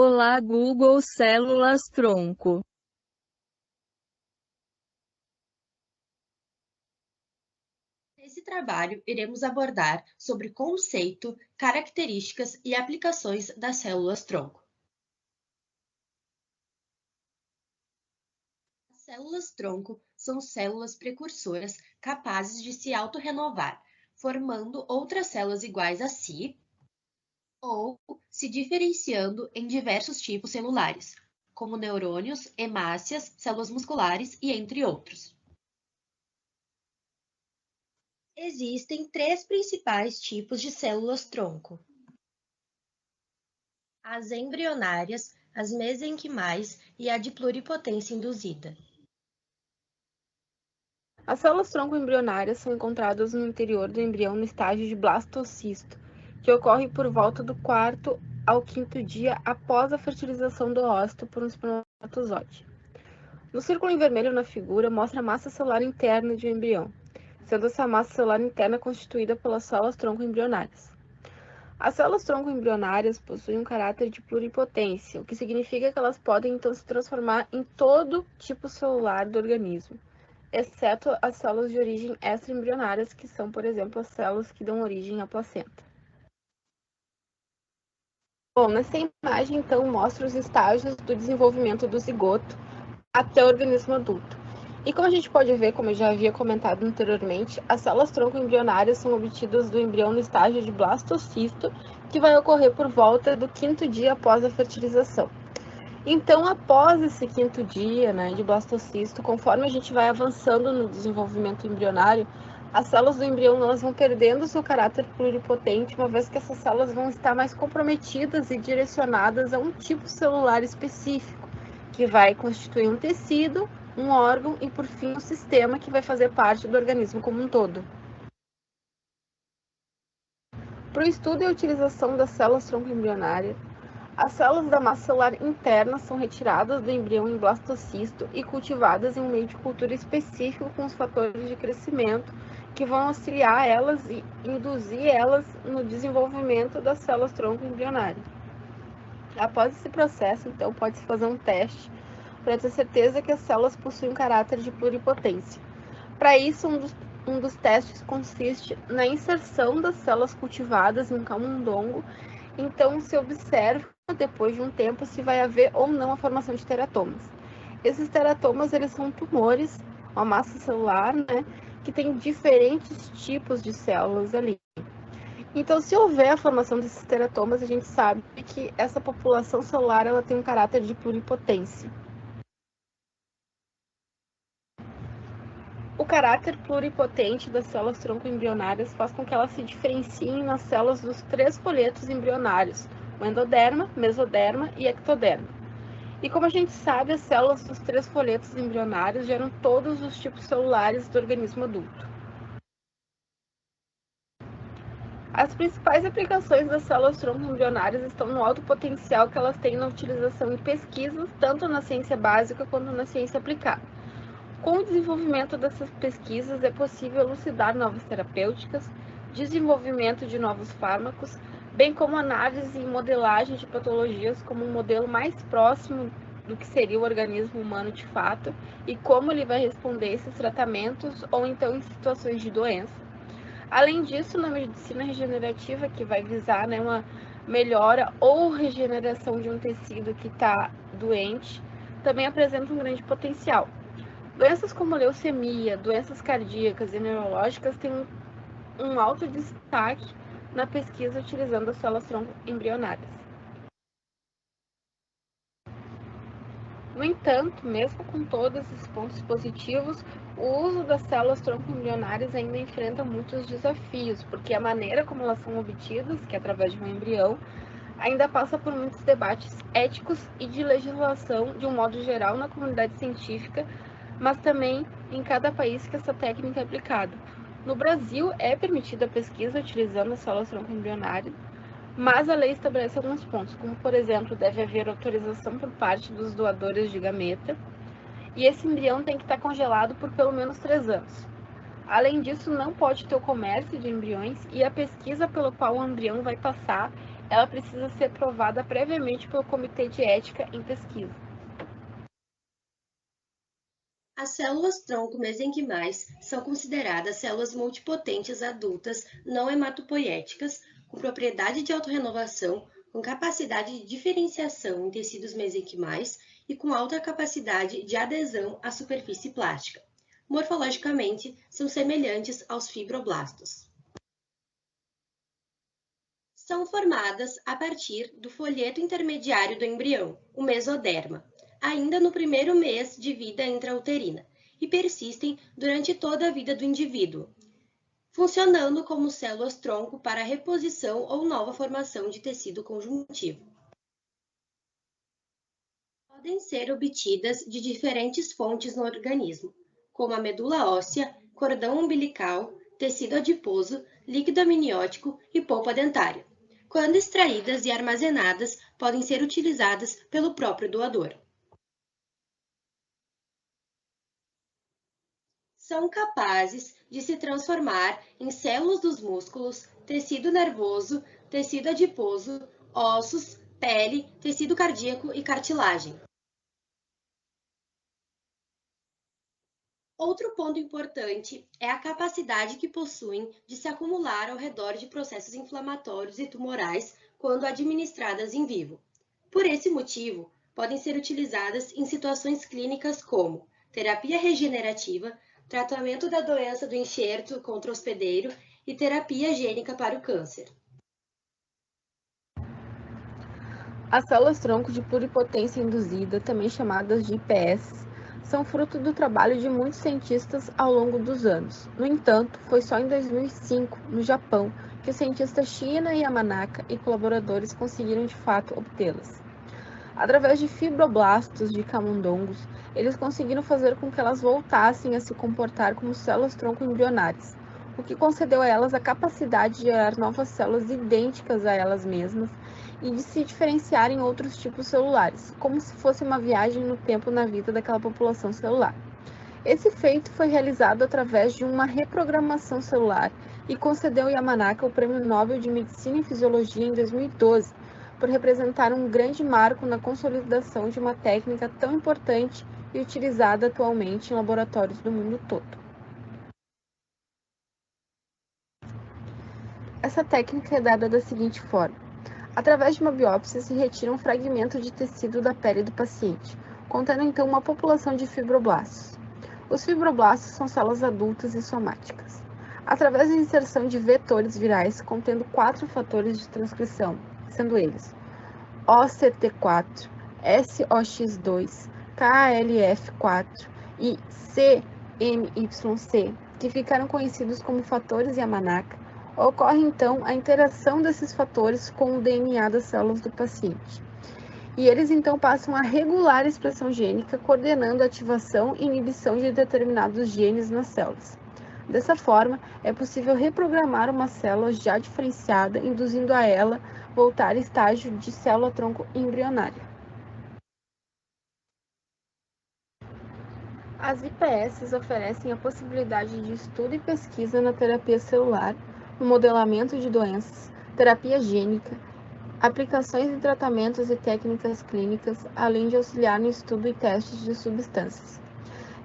Olá Google Células-tronco. Nesse trabalho, iremos abordar sobre conceito, características e aplicações das células-tronco. As células-tronco são células precursoras capazes de se autorrenovar, formando outras células iguais a si ou se diferenciando em diversos tipos celulares, como neurônios, hemácias, células musculares e entre outros. Existem três principais tipos de células-tronco: as embrionárias, as mesenquimais e a de pluripotência induzida. As células-tronco embrionárias são encontradas no interior do embrião no estágio de blastocisto, que ocorre por volta do quarto ao quinto dia após a fertilização do óvulo por um espermatozoide. No círculo em vermelho na figura mostra a massa celular interna de um embrião, sendo essa massa celular interna constituída pelas células-tronco embrionárias. As células-tronco embrionárias possuem um caráter de pluripotência, o que significa que elas podem então se transformar em todo tipo celular do organismo, exceto as células de origem extraembrionárias, que são, por exemplo, as células que dão origem à placenta. Bom, nessa imagem, então, mostra os estágios do desenvolvimento do zigoto até o organismo adulto. E como a gente pode ver, como eu já havia comentado anteriormente, as células-tronco embrionárias são obtidas do embrião no estágio de blastocisto, que vai ocorrer por volta do quinto dia após a fertilização. Então, após esse quinto dia, de blastocisto, conforme a gente vai avançando no desenvolvimento embrionário, as células do embrião elas vão perdendo seu caráter pluripotente, uma vez que essas células vão estar mais comprometidas e direcionadas a um tipo celular específico, que vai constituir um tecido, um órgão e, por fim, um sistema que vai fazer parte do organismo como um todo. Para o estudo e a utilização das células-tronco embrionárias, as células da massa celular interna são retiradas do embrião em blastocisto e cultivadas em um meio de cultura específico com os fatores de crescimento que vão auxiliar elas e induzir elas no desenvolvimento das células-tronco embrionárias. Após esse processo, então, pode-se fazer um teste para ter certeza que as células possuem um caráter de pluripotência. Para isso, um dos testes consiste na inserção das células cultivadas em um camundongo. Então, se observa, depois de um tempo, se vai haver ou não a formação de teratomas. Esses teratomas, eles são tumores, uma massa celular, que tem diferentes tipos de células ali. Então, se houver a formação desses teratomas, a gente sabe que essa população celular, ela tem um caráter de pluripotência. O caráter pluripotente das células-tronco embrionárias faz com que elas se diferenciem nas células dos três folhetos embrionários, o endoderma, mesoderma e ectoderma. E como a gente sabe, as células dos três folhetos embrionários geram todos os tipos celulares do organismo adulto. As principais aplicações das células-tronco embrionárias estão no alto potencial que elas têm na utilização em pesquisas, tanto na ciência básica quanto na ciência aplicada. Com o desenvolvimento dessas pesquisas, é possível elucidar novas terapêuticas, desenvolvimento de novos fármacos, bem como análise e modelagem de patologias como um modelo mais próximo do que seria o organismo humano de fato e como ele vai responder a esses tratamentos ou então em situações de doença. Além disso, na medicina regenerativa, que vai visar uma melhora ou regeneração de um tecido que está doente, também apresenta um grande potencial. Doenças como leucemia, doenças cardíacas e neurológicas têm um alto destaque na pesquisa utilizando as células-tronco embrionárias. No entanto, mesmo com todos esses pontos positivos, o uso das células-tronco embrionárias ainda enfrenta muitos desafios, porque a maneira como elas são obtidas, que é através de um embrião, ainda passa por muitos debates éticos e de legislação de um modo geral na comunidade científica, mas também em cada país que essa técnica é aplicada. No Brasil, é permitida a pesquisa utilizando as células-tronco embrionárias, mas a lei estabelece alguns pontos, como, por exemplo, deve haver autorização por parte dos doadores de gameta, e esse embrião tem que estar congelado por pelo menos 3 anos. Além disso, não pode ter o comércio de embriões e a pesquisa pelo qual o embrião vai passar, ela precisa ser aprovada previamente pelo Comitê de Ética em Pesquisa. As células-tronco mesenquimais são consideradas células multipotentes adultas não hematopoéticas, com propriedade de autorrenovação, com capacidade de diferenciação em tecidos mesenquimais e com alta capacidade de adesão à superfície plástica. Morfologicamente, são semelhantes aos fibroblastos. São formadas a partir do folheto intermediário do embrião, o mesoderma, ainda no primeiro mês de vida intrauterina, e persistem durante toda a vida do indivíduo, funcionando como células-tronco para a reposição ou nova formação de tecido conjuntivo. Podem ser obtidas de diferentes fontes no organismo, como a medula óssea, cordão umbilical, tecido adiposo, líquido amniótico e polpa dentária. Quando extraídas e armazenadas, podem ser utilizadas pelo próprio doador. São capazes de se transformar em células dos músculos, tecido nervoso, tecido adiposo, ossos, pele, tecido cardíaco e cartilagem. Outro ponto importante é a capacidade que possuem de se acumular ao redor de processos inflamatórios e tumorais quando administradas em vivo. Por esse motivo, podem ser utilizadas em situações clínicas como terapia regenerativa, tratamento da doença do enxerto contra o hospedeiro e terapia gênica para o câncer. As células-tronco de pluripotência induzida, também chamadas de IPS, são fruto do trabalho de muitos cientistas ao longo dos anos. No entanto, foi só em 2005, no Japão, que o cientista Shiina Yamanaka e colaboradores conseguiram de fato obtê-las. Através de fibroblastos de camundongos, eles conseguiram fazer com que elas voltassem a se comportar como células-tronco embrionárias, o que concedeu a elas a capacidade de gerar novas células idênticas a elas mesmas e de se diferenciar em outros tipos celulares, como se fosse uma viagem no tempo na vida daquela população celular. Esse feito foi realizado através de uma reprogramação celular e concedeu Yamanaka o Prêmio Nobel de Medicina e Fisiologia em 2012, por representar um grande marco na consolidação de uma técnica tão importante e utilizada atualmente em laboratórios do mundo todo. Essa técnica é dada da seguinte forma: através de uma biópsia se retira um fragmento de tecido da pele do paciente, contendo então uma população de fibroblastos. Os fibroblastos são células adultas e somáticas. Através da inserção de vetores virais contendo 4 fatores de transcrição, sendo eles OCT4, SOX2, KLF4 e CMYC, que ficaram conhecidos como fatores Yamanaka, ocorre então a interação desses fatores com o DNA das células do paciente. E eles então passam a regular a expressão gênica, coordenando a ativação e inibição de determinados genes nas células. Dessa forma, é possível reprogramar uma célula já diferenciada, induzindo a ela voltar ao estágio de célula-tronco embrionária. As IPS oferecem a possibilidade de estudo e pesquisa na terapia celular, no modelamento de doenças, terapia gênica, aplicações em tratamentos e técnicas clínicas, além de auxiliar no estudo e testes de substâncias.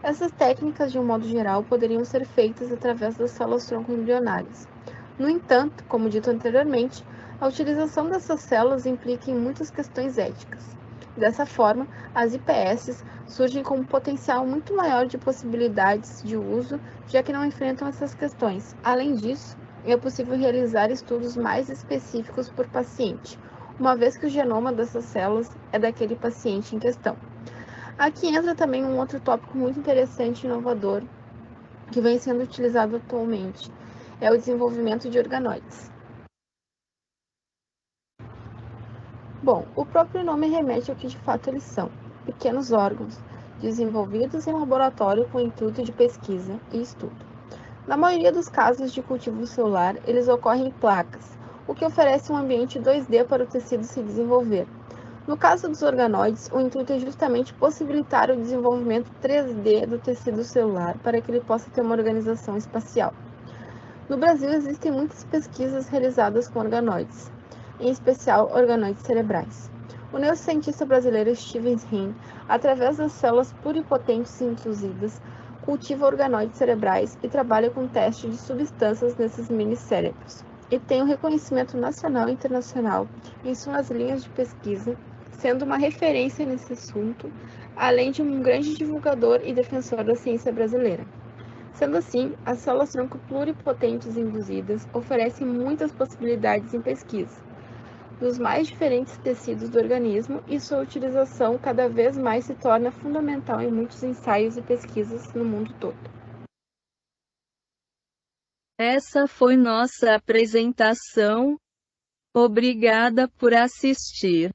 Essas técnicas, de um modo geral, poderiam ser feitas através das células-tronco embrionárias. No entanto, como dito anteriormente, a utilização dessas células implica em muitas questões éticas. Dessa forma, as IPS surgem com um potencial muito maior de possibilidades de uso, já que não enfrentam essas questões. Além disso, é possível realizar estudos mais específicos por paciente, uma vez que o genoma dessas células é daquele paciente em questão. Aqui entra também um outro tópico muito interessante e inovador, que vem sendo utilizado atualmente, é o desenvolvimento de organoides. Bom, o próprio nome remete ao que de fato eles são, pequenos órgãos, desenvolvidos em laboratório com o intuito de pesquisa e estudo. Na maioria dos casos de cultivo celular, eles ocorrem em placas, o que oferece um ambiente 2D para o tecido se desenvolver. No caso dos organoides, o intuito é justamente possibilitar o desenvolvimento 3D do tecido celular para que ele possa ter uma organização espacial. No Brasil, existem muitas pesquisas realizadas com organoides. em especial organoides cerebrais. O neurocientista brasileiro Steven Hinn, através das células pluripotentes induzidas, cultiva organoides cerebrais e trabalha com teste de substâncias nesses minicérebros. E tem um reconhecimento nacional e internacional em suas linhas de pesquisa, sendo uma referência nesse assunto, além de um grande divulgador e defensor da ciência brasileira. Sendo assim, as células-tronco pluripotentes induzidas oferecem muitas possibilidades em pesquisa, dos mais diferentes tecidos do organismo, e sua utilização cada vez mais se torna fundamental em muitos ensaios e pesquisas no mundo todo. Essa foi nossa apresentação. Obrigada por assistir.